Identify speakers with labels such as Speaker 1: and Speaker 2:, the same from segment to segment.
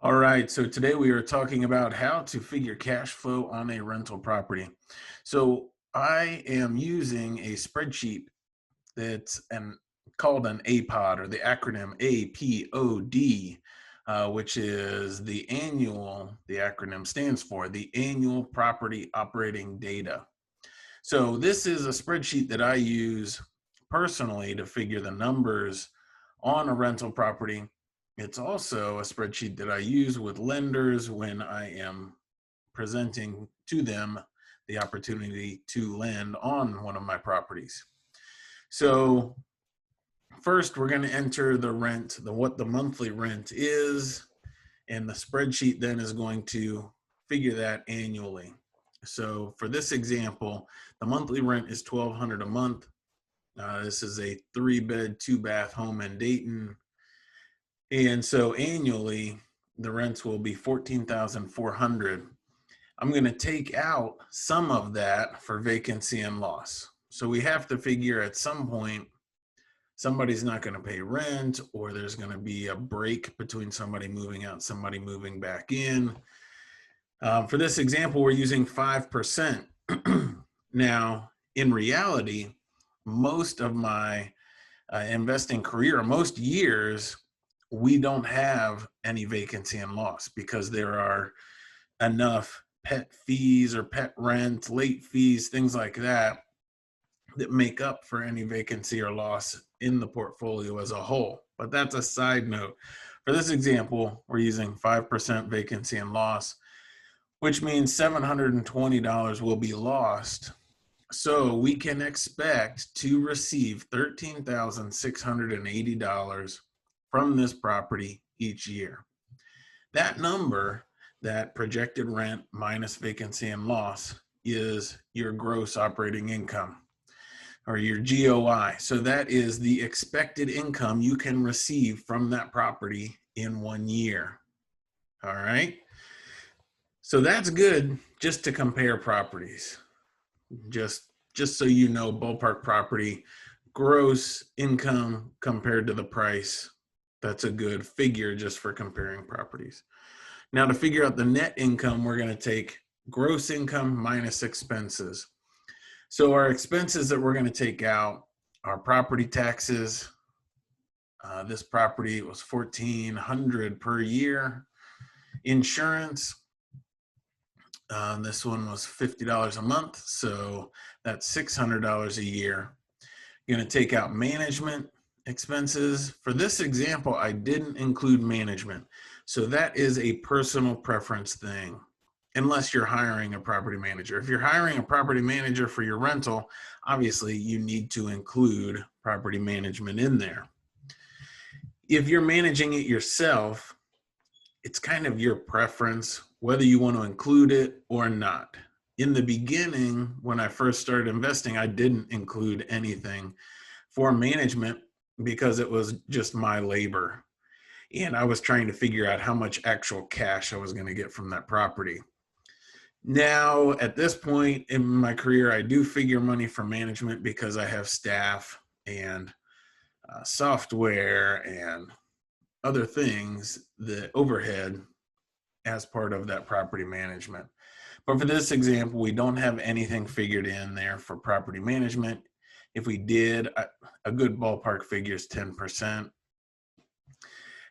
Speaker 1: All right, so today we are talking about how to figure cash flow on a rental property. So I am using a spreadsheet that's called an APOD, or the acronym APOD, which is the acronym stands for the Annual Property Operating Data. So this is a spreadsheet that I use personally to figure the numbers on a rental property. It's also a spreadsheet that I use with lenders when I am presenting to them the opportunity to lend on one of my properties. So first, we're going to enter the rent, what the monthly rent is, and the spreadsheet then is going to figure that annually. So for this example, the monthly rent is $1,200 a month. This is a 3-bed, 2-bath home in Dayton. And so annually, the rents will be $14,400. I'm going to take out some of that for vacancy and loss. So we have to figure at some point, somebody's not going to pay rent, or there's going to be a break between somebody moving out, somebody moving back in. For this example, we're using 5%. Now, in reality, most of my investing career, most years, we don't have any vacancy and loss because there are enough pet fees or pet rent, late fees, things like that, that make up for any vacancy or loss in the portfolio as a whole. But that's a side note. For this example, we're using 5% vacancy and loss, which means $720 will be lost. So we can expect to receive $13,680 from this property each year. That number, that projected rent minus vacancy and loss, is your gross operating income, or your GOI. So that is the expected income you can receive from that property in 1 year. All right. So that's good just to compare properties. Just so you know, ballpark property, gross income compared to the price. That's a good figure just for comparing properties. Now, to figure out the net income, we're going to take gross income minus expenses. So our expenses that we're going to take out are property taxes. This property was $1,400 per year. Insurance, this one was $50 a month, so that's $600 a year. You're going to take out management expenses. For this example, I didn't include management, so that is a personal preference thing, unless you're hiring a property manager. If you're hiring a property manager for your rental, obviously you need to include property management in there. If you're managing it yourself, it's kind of your preference whether you want to include it or not. In the beginning, when I first started investing, I didn't include anything for management because it was just my labor. And I was trying to figure out how much actual cash I was going to get from that property. Now, at this point in my career, I do figure money for management because I have staff and software and other things, the overhead as part of that property management. But for this example, we don't have anything figured in there for property management. If we did, a good ballpark figure is 10%.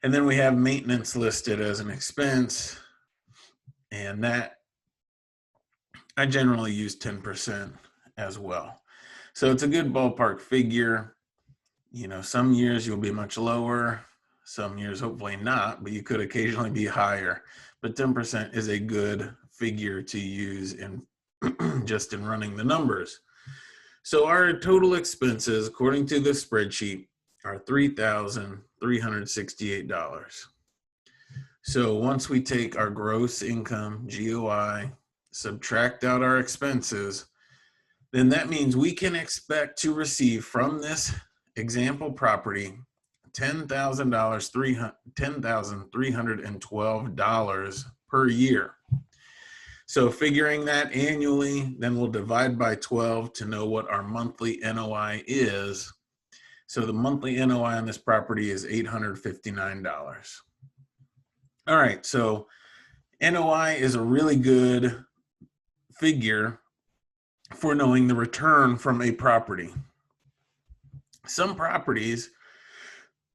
Speaker 1: And then we have maintenance listed as an expense, and that I generally use 10% as well. So it's a good ballpark figure. You know, some years you'll be much lower, some years hopefully not, but you could occasionally be higher. But 10% is a good figure to use in just in running the numbers. So our total expenses, according to the spreadsheet, are $3,368. So once we take our gross income, GOI, subtract out our expenses, then that means we can expect to receive from this example property $10,312 per year. So figuring that annually, then we'll divide by 12 to know what our monthly NOI is. So the monthly NOI on this property is $859. All right, so NOI is a really good figure for knowing the return from a property. Some properties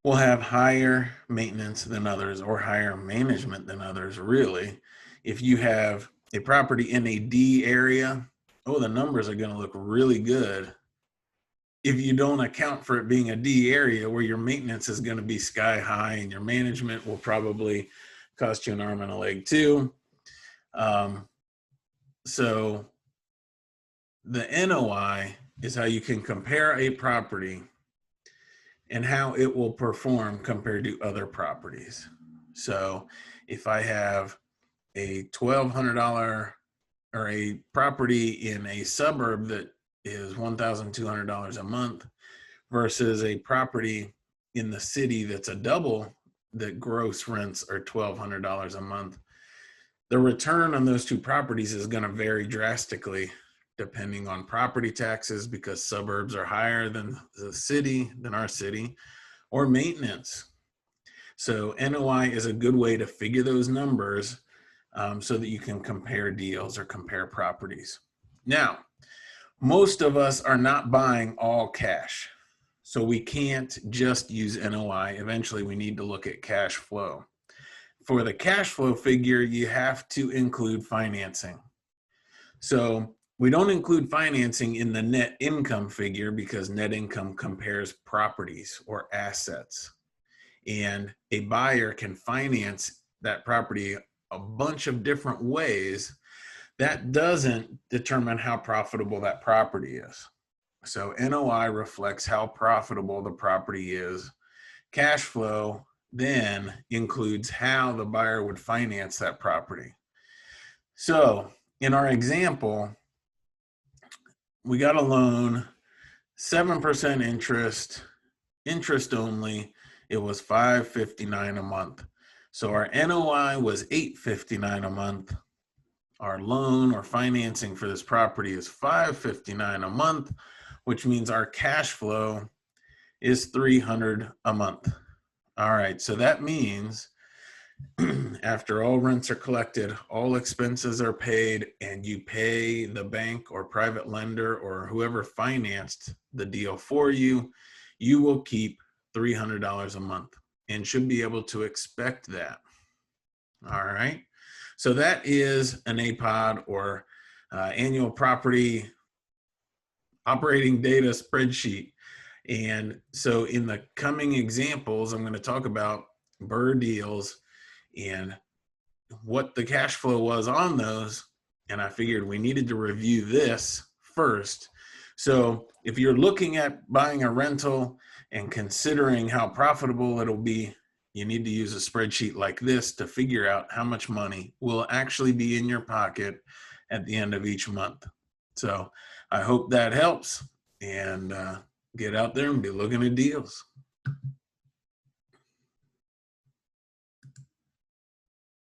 Speaker 1: will have higher maintenance than others or higher management than others, really. If you have a property in a D area, oh, the numbers are going to look really good. If you don't account for it being a D area where your maintenance is going to be sky high and your management will probably cost you an arm and a leg too. So the NOI is how you can compare a property and how it will perform compared to other properties. So if I have a $1,200 or a property in a suburb that is $1,200 a month versus a property in the city that's a double that gross rents are $1,200 a month, the return on those two properties is going to vary drastically depending on property taxes, because suburbs are higher than the city, than our city, or maintenance. So NOI is a good way to figure those numbers so that you can compare deals or compare properties. Now, most of us are not buying all cash, so we can't just use NOI. Eventually, we need to look at cash flow. For the cash flow figure, you have to include financing. So we don't include financing in the net income figure because net income compares properties or assets. And a buyer can finance that property a bunch of different ways. That doesn't determine how profitable that property is. So NOI reflects how profitable the property is. Cash flow then includes how the buyer would finance that property. So in our example, we got a loan, 7% interest only. It was $559 a month. So our NOI was $859 a month. Our loan or financing for this property is $559 a month, which means our cash flow is $300 a month. All right, so that means after all rents are collected, all expenses are paid, and you pay the bank or private lender or whoever financed the deal for you, you will keep $300 a month and should be able to expect that. All right. So that is an APOD, or annual property operating data spreadsheet. And so in the coming examples, I'm going to talk about BRRRR deals and what the cash flow was on those. And I figured we needed to review this first. So if you're looking at buying a rental and considering how profitable it'll be, you need to use a spreadsheet like this to figure out how much money will actually be in your pocket at the end of each month. So I hope that helps, and get out there and be looking at deals.